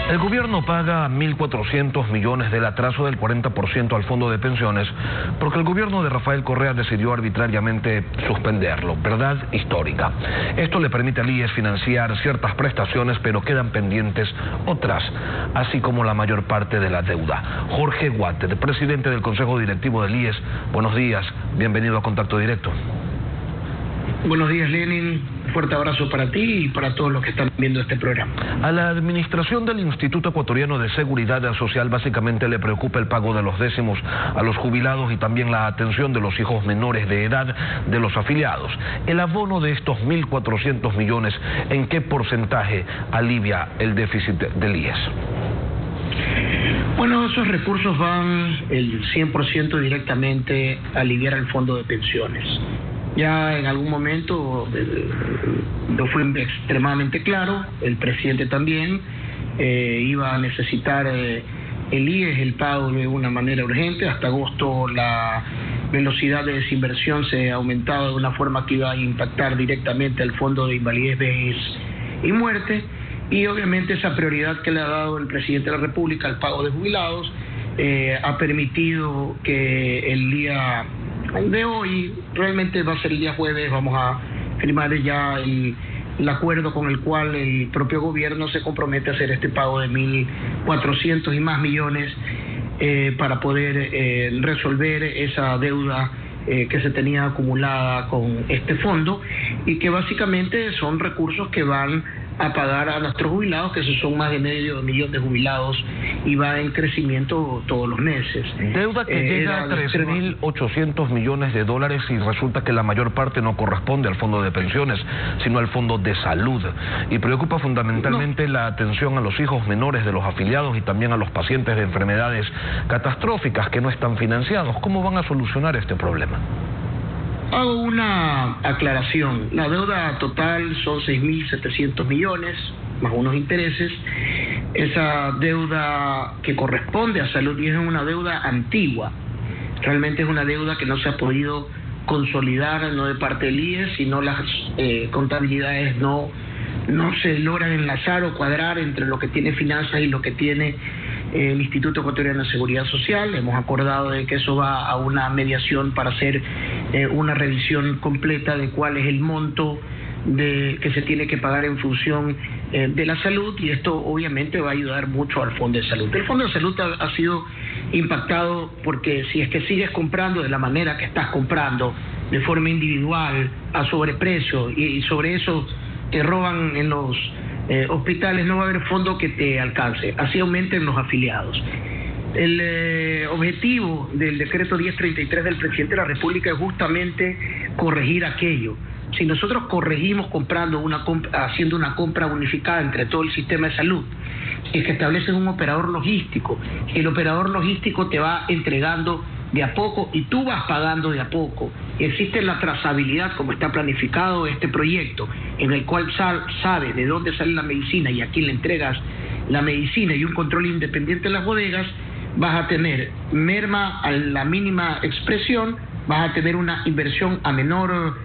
El gobierno paga 1.400 millones del atraso del 40% al fondo de pensiones porque el gobierno de Rafael Correa decidió arbitrariamente suspenderlo. Verdad histórica. Esto le permite al IES financiar ciertas prestaciones, pero quedan pendientes otras, así como la mayor parte de la deuda. Jorge Guatet, presidente del Consejo Directivo del IES, buenos días, bienvenido a Contacto Directo. Buenos días, Lenin. Fuerte abrazo para ti y para todos los que están viendo este programa. A la administración del Instituto Ecuatoriano de Seguridad Social básicamente le preocupa el pago de los décimos a los jubilados y también la atención de los hijos menores de edad de los afiliados. El abono de estos 1.400 millones, ¿en qué porcentaje alivia el déficit del IES? Bueno, esos recursos van el 100% directamente a aliviar el fondo de pensiones. Ya en algún momento lo fue extremadamente claro, el presidente también iba a necesitar el IES, el pago de una manera urgente. Hasta agosto la velocidad de desinversión se aumentaba de una forma que iba a impactar directamente al fondo de invalidez, vejez y muerte, y obviamente esa prioridad que le ha dado el presidente de la República al pago de jubilados ha permitido que el día de hoy, realmente va a ser el día jueves, vamos a firmar ya el acuerdo con el cual el propio gobierno se compromete a hacer este pago de 1.400 y más millones para poder resolver esa deuda que se tenía acumulada con este fondo, y que básicamente son recursos que van a pagar a nuestros jubilados, que son más de medio millón de jubilados, y va en crecimiento todos los meses. Deuda que llega a 3.800 millones de dólares, y resulta que la mayor parte no corresponde al fondo de pensiones, sino al fondo de salud. Y preocupa fundamentalmente la atención a los hijos menores de los afiliados y también a los pacientes de enfermedades catastróficas que no están financiados. ¿Cómo van a solucionar este problema? Hago una aclaración. La deuda total son 6.700 millones, más unos intereses. Esa deuda que corresponde a salud y es una deuda antigua. Realmente es una deuda que no se ha podido consolidar, no de parte del IES, sino las contabilidades no se logran enlazar o cuadrar entre lo que tiene finanzas y lo que tiene el Instituto Ecuatoriano de Seguridad Social. Hemos acordado de que eso va a una mediación para hacer una revisión completa de cuál es el monto que se tiene que pagar en función de la salud, y esto obviamente va a ayudar mucho al Fondo de Salud. El Fondo de Salud ha sido impactado porque si es que sigues comprando de la manera que estás comprando, de forma individual, a sobreprecio, y sobre eso te roban en los hospitales, no va a haber fondo que te alcance. Así aumenten los afiliados. El objetivo del decreto 1033 del presidente de la República es justamente corregir aquello. Si nosotros corregimos haciendo una compra unificada entre todo el sistema de salud, si es que establecen un operador logístico, si el operador logístico te va entregando de a poco y tú vas pagando de a poco, y existe la trazabilidad como está planificado este proyecto, en el cual sabes de dónde sale la medicina y a quién le entregas la medicina, y un control independiente de las bodegas, vas a tener merma a la mínima expresión, vas a tener una inversión a menor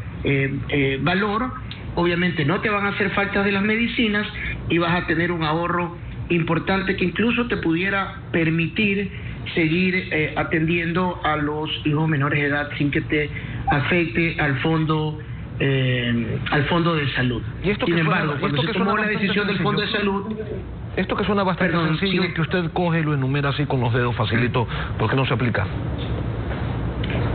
valor, obviamente no te van a hacer falta de las medicinas, y vas a tener un ahorro importante que incluso te pudiera permitir seguir atendiendo a los hijos menores de edad sin que te afecte al fondo de salud. ¿Y esto sin embargo, cuando se tomó la decisión del Fondo de Salud, esto que suena bastante sencillo, que usted coge y lo enumera así con los dedos facilito, ¿por qué no se aplica?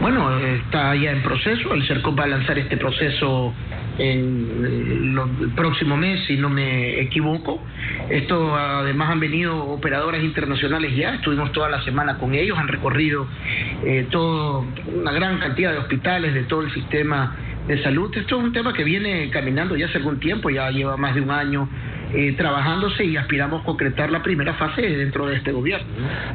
Bueno, está ya en proceso. El CERCOP va a lanzar este proceso en el próximo mes, si no me equivoco. Esto además han venido operadoras internacionales ya, estuvimos toda la semana con ellos, han recorrido una gran cantidad de hospitales de todo el sistema de salud. Esto es un tema que viene caminando ya hace algún tiempo, ya lleva más de un año trabajándose, y aspiramos a concretar la primera fase dentro de este gobierno.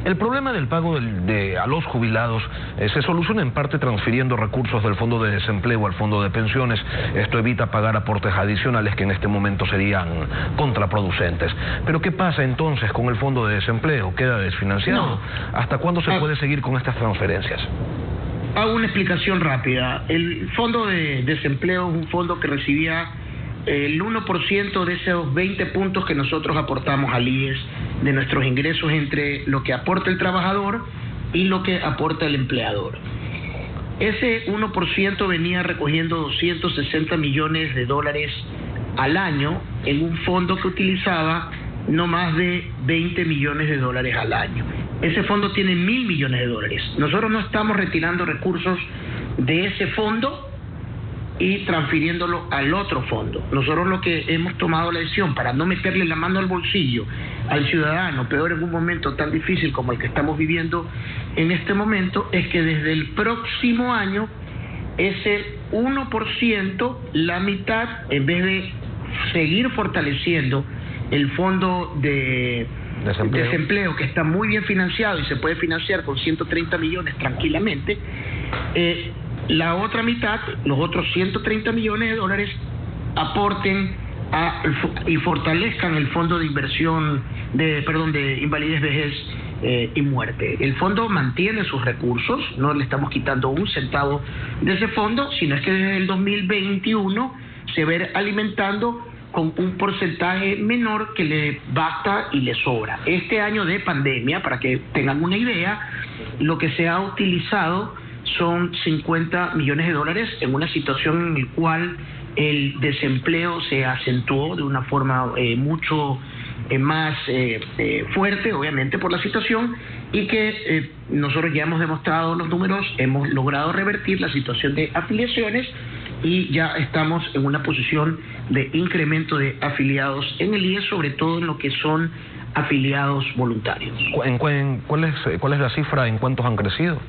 El problema del pago a los jubilados se soluciona en parte transfiriendo recursos del Fondo de Desempleo al Fondo de Pensiones. Esto evita pagar aportes adicionales que en este momento serían contraproducentes. Pero ¿qué pasa entonces con el Fondo de Desempleo? ¿Queda desfinanciado? No. ¿Hasta cuándo se puede seguir con estas transferencias? Hago una explicación rápida. El Fondo de Desempleo es un fondo que recibía el 1% de esos 20 puntos que nosotros aportamos al IES de nuestros ingresos entre lo que aporta el trabajador y lo que aporta el empleador. Ese 1% venía recogiendo 260 millones de dólares al año en un fondo que utilizaba no más de 20 millones de dólares al año. Ese fondo tiene 1.000 millones de dólares. Nosotros no estamos retirando recursos de ese fondo y transfiriéndolo al otro fondo. Nosotros lo que hemos tomado la decisión para no meterle la mano al bolsillo al ciudadano, peor en un momento tan difícil como el que estamos viviendo en este momento, es que desde el próximo año ese 1%, la mitad, en vez de seguir fortaleciendo el fondo de desempleo, que está muy bien financiado y se puede financiar con 130 millones tranquilamente, la otra mitad, los otros 130 millones de dólares, aporten y fortalezcan el fondo de inversión, de invalidez, vejez y muerte. El fondo mantiene sus recursos, no le estamos quitando un centavo de ese fondo, sino es que desde el 2021 se va alimentando con un porcentaje menor que le basta y le sobra. Este año de pandemia, para que tengan una idea, lo que se ha utilizado son 50 millones de dólares en una situación en la cual el desempleo se acentuó de una forma mucho más fuerte, obviamente por la situación, y que nosotros ya hemos demostrado los números, hemos logrado revertir la situación de afiliaciones y ya estamos en una posición de incremento de afiliados en el IES, sobre todo en lo que son afiliados voluntarios. ¿Cuál es la cifra? ¿En cuántos han crecido?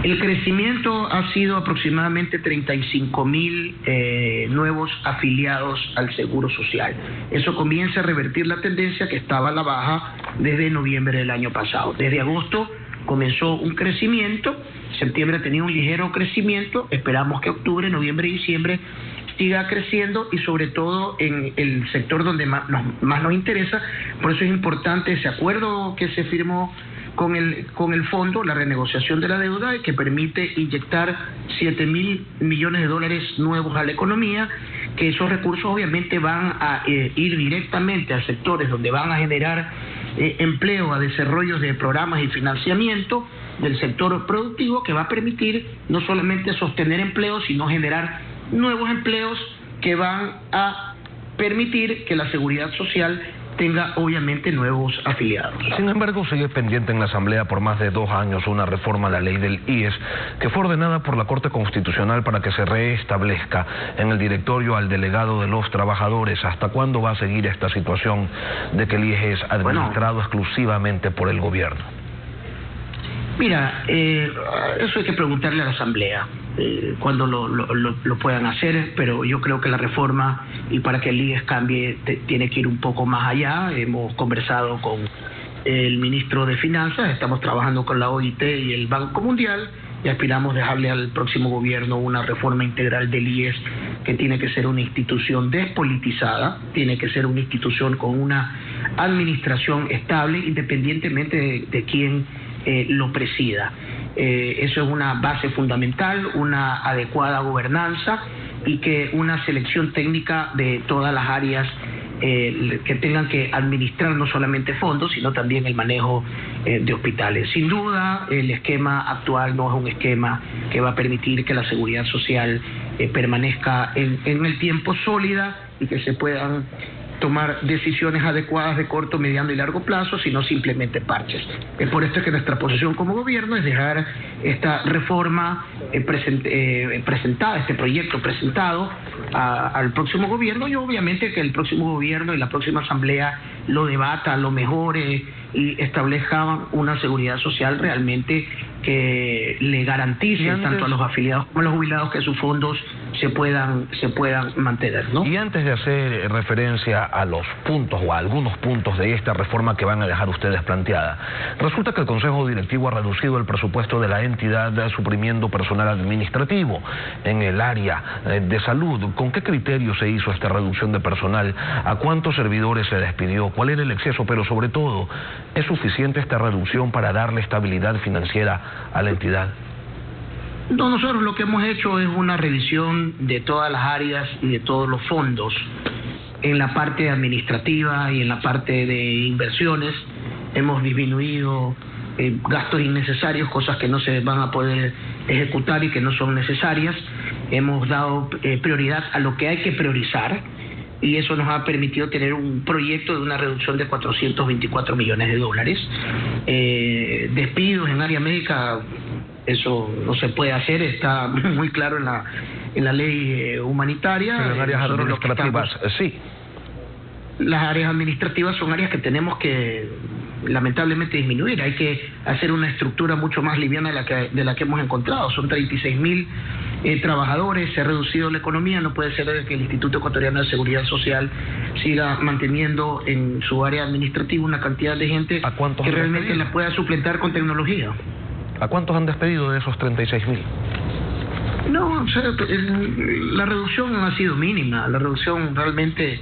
El crecimiento ha sido aproximadamente 35,000 nuevos afiliados al Seguro Social. Eso comienza a revertir la tendencia que estaba a la baja desde noviembre del año pasado. Desde agosto comenzó un crecimiento, septiembre ha tenido un ligero crecimiento, esperamos que octubre, noviembre y diciembre siga creciendo, y sobre todo en el sector donde más nos interesa. Por eso es importante ese acuerdo que se firmó con el fondo, la renegociación de la deuda, que permite inyectar 7.000 millones de dólares nuevos a la economía, que esos recursos obviamente van a ir directamente a sectores donde van a generar empleo, a desarrollos de programas y financiamiento del sector productivo, que va a permitir no solamente sostener empleos, sino generar nuevos empleos que van a permitir que la seguridad social tenga obviamente nuevos afiliados. Sin embargo, sigue pendiente en la Asamblea por más de 2 años una reforma a la ley del IES que fue ordenada por la Corte Constitucional para que se reestablezca en el directorio al delegado de los trabajadores. ¿Hasta cuándo va a seguir esta situación de que el IES es administrado exclusivamente por el gobierno? Mira, eso hay que preguntarle a la Asamblea cuando lo puedan hacer, pero yo creo que la reforma, y para que el IES cambie, tiene que ir un poco más allá. Hemos conversado con el ministro de Finanzas, estamos trabajando con la OIT y el Banco Mundial, y aspiramos dejarle al próximo gobierno una reforma integral del IES que tiene que ser una institución despolitizada, tiene que ser una institución con una administración estable, independientemente de quién lo presida. Eso es una base fundamental, una adecuada gobernanza, y que una selección técnica de todas las áreas que tengan que administrar no solamente fondos, sino también el manejo de hospitales. Sin duda, el esquema actual no es un esquema que va a permitir que la seguridad social permanezca en el tiempo sólida y que se puedan tomar decisiones adecuadas de corto, mediano y largo plazo, sino simplemente parches. Por esto es que nuestra posición como gobierno es dejar esta reforma presentada, este proyecto presentado al próximo gobierno, y obviamente que el próximo gobierno y la próxima asamblea lo debata, lo mejore y establezca una seguridad social realmente que le garantice tanto a los afiliados como a los jubilados que sus fondos se puedan mantener, ¿no? Y antes de hacer referencia a los puntos o a algunos puntos de esta reforma que van a dejar ustedes planteada, resulta que el Consejo Directivo ha reducido el presupuesto de la entidad suprimiendo personal administrativo en el área de salud. ¿Con qué criterio se hizo esta reducción de personal? ¿A cuántos servidores se despidió? ¿Cuál era el exceso? Pero sobre todo, ¿es suficiente esta reducción para darle estabilidad financiera a la entidad? No, nosotros lo que hemos hecho es una revisión de todas las áreas y de todos los fondos. En la parte administrativa y en la parte de inversiones hemos disminuido gastos innecesarios, cosas que no se van a poder ejecutar y que no son necesarias. Hemos dado prioridad a lo que hay que priorizar y eso nos ha permitido tener un proyecto de una reducción de 424 millones de dólares. Despidos en área médica, eso no se puede hacer, está muy claro en la ley humanitaria. Pero en áreas administrativas, sí. Las áreas administrativas son áreas que tenemos que lamentablemente disminuir. Hay que hacer una estructura mucho más liviana de la que hemos encontrado. Son 36.000 trabajadores, se ha reducido la economía. No puede ser que el Instituto Ecuatoriano de Seguridad Social siga manteniendo en su área administrativa una cantidad de gente que realmente la pueda suplentar con tecnología. ¿A cuántos han despedido de esos 36.000? No, o sea, la reducción ha sido mínima. La reducción realmente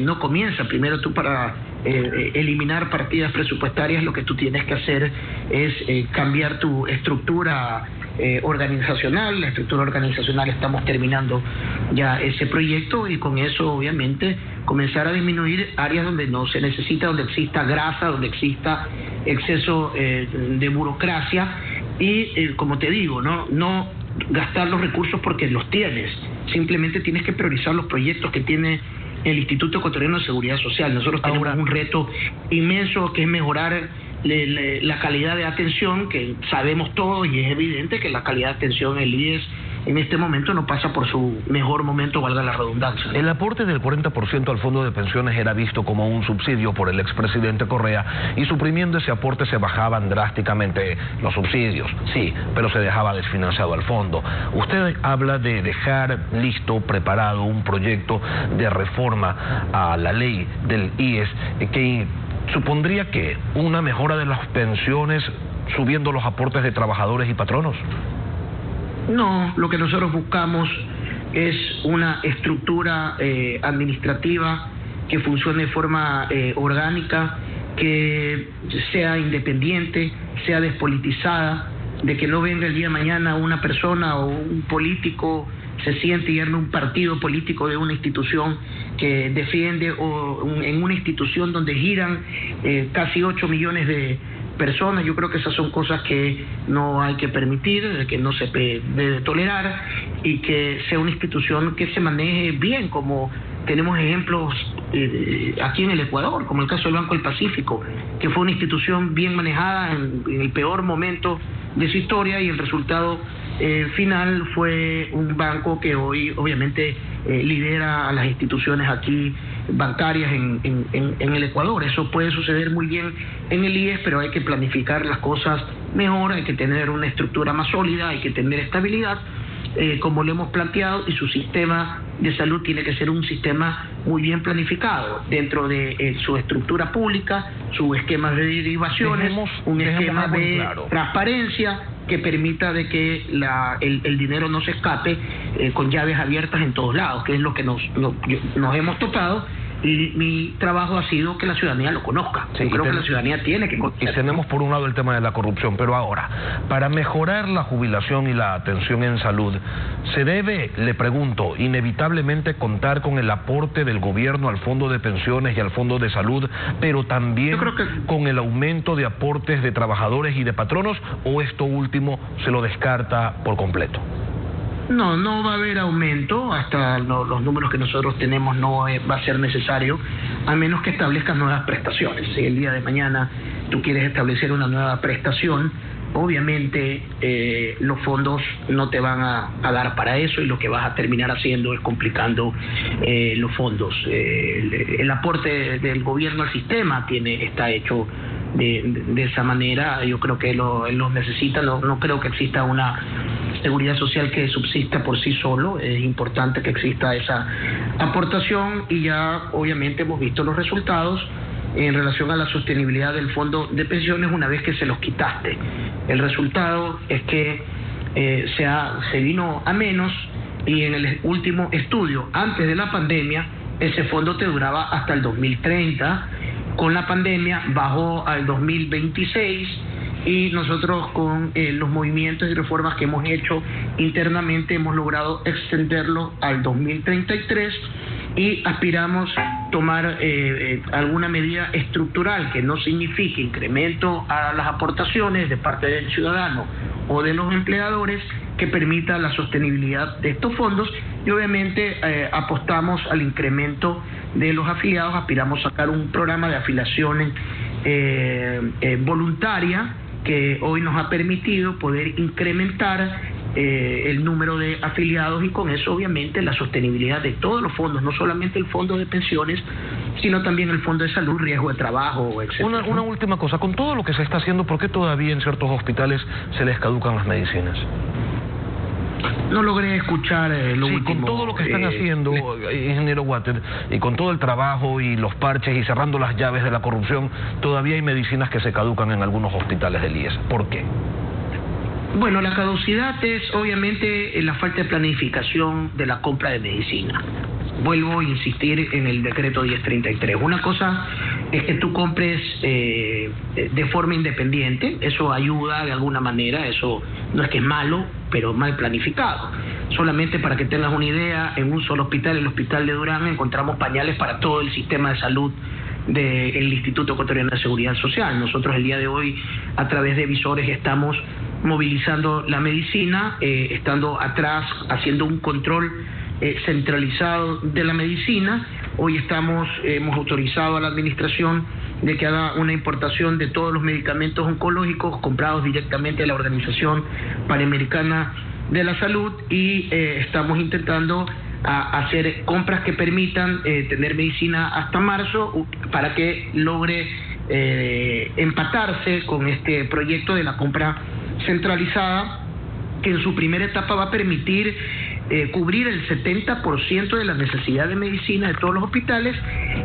no comienza. Primero tú para eliminar partidas presupuestarias lo que tú tienes que hacer es cambiar tu estructura organizacional. La estructura organizacional estamos terminando ya ese proyecto y con eso obviamente comenzar a disminuir áreas donde no se necesita, donde exista grasa, donde exista exceso de burocracia y como te digo, no gastar los recursos porque los tienes, simplemente tienes que priorizar los proyectos que tiene el Instituto Ecuatoriano de Seguridad Social. Nosotros tenemos un reto inmenso que es mejorar la calidad de atención, que sabemos todos y es evidente que la calidad de atención en el IES en este momento no pasa por su mejor momento, valga la redundancia. El aporte del 40% al fondo de pensiones era visto como un subsidio por el expresidente Correa y suprimiendo ese aporte se bajaban drásticamente los subsidios. Sí, pero se dejaba desfinanciado al fondo. Usted habla de dejar listo, preparado un proyecto de reforma a la ley del IES que supondría que una mejora de las pensiones subiendo los aportes de trabajadores y patronos. No, lo que nosotros buscamos es una estructura administrativa que funcione de forma orgánica, que sea independiente, sea despolitizada, de que no venga el día de mañana una persona o un político se siente y arme un partido político de una institución que defiende o en una institución donde giran casi 8 millones de personas. Yo creo que esas son cosas que no hay que permitir, que no se debe tolerar y que sea una institución que se maneje bien, como tenemos ejemplos aquí en el Ecuador, como el caso del Banco del Pacífico, que fue una institución bien manejada en el peor momento de su historia y el resultado final fue un banco que hoy obviamente lidera a las instituciones aquí bancarias en el Ecuador. Eso puede suceder muy bien en el IES, pero hay que planificar las cosas mejor, hay que tener una estructura más sólida, hay que tener estabilidad, como lo hemos planteado, y su sistema de salud tiene que ser un sistema muy bien planificado dentro de su estructura pública, su esquema de derivaciones, un esquema de transparencia que permita de que el dinero no se escape con llaves abiertas en todos lados, que es lo que nos hemos topado. Y mi trabajo ha sido que la ciudadanía lo conozca. Sí, yo creo que la ciudadanía tiene que conocer. Y tenemos por un lado el tema de la corrupción, pero ahora, para mejorar la jubilación y la atención en salud, ¿se debe, le pregunto, inevitablemente contar con el aporte del gobierno al fondo de pensiones y al fondo de salud, pero también con el aumento de aportes de trabajadores y de patronos, o esto último se lo descarta por completo? No va a haber aumento, hasta los números que nosotros tenemos no va a ser necesario, a menos que establezcan nuevas prestaciones. Si el día de mañana tú quieres establecer una nueva prestación, obviamente los fondos no te van a dar para eso y lo que vas a terminar haciendo es complicando los fondos. El aporte del gobierno al sistema está hecho de esa manera. Yo creo que los necesita, no creo que exista una seguridad social que subsista por sí solo. Es importante que exista esa aportación y ya obviamente hemos visto los resultados en relación a la sostenibilidad del fondo de pensiones una vez que se los quitaste. El resultado es que se vino a menos y en el último estudio antes de la pandemia ese fondo te duraba hasta el 2030. Con la pandemia bajó al 2026 y nosotros con los movimientos y reformas que hemos hecho internamente hemos logrado extenderlo al 2033 y aspiramos tomar alguna medida estructural que no signifique incremento a las aportaciones de parte del ciudadano o de los empleadores, que permita la sostenibilidad de estos fondos, y obviamente apostamos al incremento de los afiliados. Aspiramos a sacar un programa de afiliación voluntaria que hoy nos ha permitido poder incrementar el número de afiliados, y con eso obviamente la sostenibilidad de todos los fondos, no solamente el fondo de pensiones, sino también el fondo de salud, riesgo de trabajo, etc. Una última cosa, con todo lo que se está haciendo, ¿por qué todavía en ciertos hospitales se les caducan las medicinas? No logré escuchar lo último. Con todo lo que están haciendo, ingeniero Water, y con todo el trabajo y los parches y cerrando las llaves de la corrupción, todavía hay medicinas que se caducan en algunos hospitales del IES. ¿Por qué? Bueno, la caducidad es obviamente la falta de planificación de la compra de medicina. Vuelvo a insistir en el decreto 1033. Una cosa es que tú compres de forma independiente, eso ayuda de alguna manera, eso no es que es malo, pero mal planificado. Solamente para que tengas una idea, en un solo hospital, el hospital de Durán, encontramos pañales para todo el sistema de salud del Instituto Ecuatoriano de Seguridad Social. Nosotros el día de hoy, a través de visores, estamos movilizando la medicina, estando atrás, haciendo un control centralizado de la medicina. Hoy hemos autorizado a la administración de que haga una importación de todos los medicamentos oncológicos comprados directamente de la Organización Panamericana de la Salud, y estamos intentando hacer compras que permitan tener medicina hasta marzo, para que logre empatarse con este proyecto de la compra centralizada, que en su primera etapa va a permitir cubrir el 70% de la necesidad de medicina de todos los hospitales,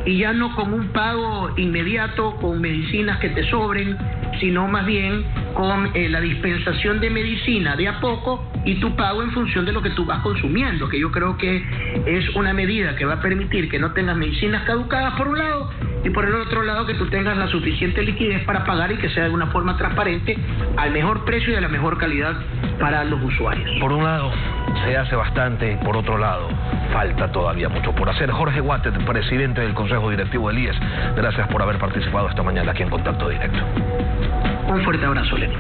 y ya no con un pago inmediato con medicinas que te sobren, sino más bien con la dispensación de medicina de a poco y tu pago en función de lo que tú vas consumiendo, que yo creo que es una medida que va a permitir que no tengas medicinas caducadas por un lado, y por el otro lado que tú tengas la suficiente liquidez para pagar, y que sea de una forma transparente, al mejor precio y de la mejor calidad para los usuarios. Por un lado se hace bastante, por otro lado falta todavía mucho por hacer. Jorge Water, presidente del Consejo Directivo del IES, gracias por haber participado esta mañana aquí en Contacto Directo. Un fuerte abrazo, Lenín.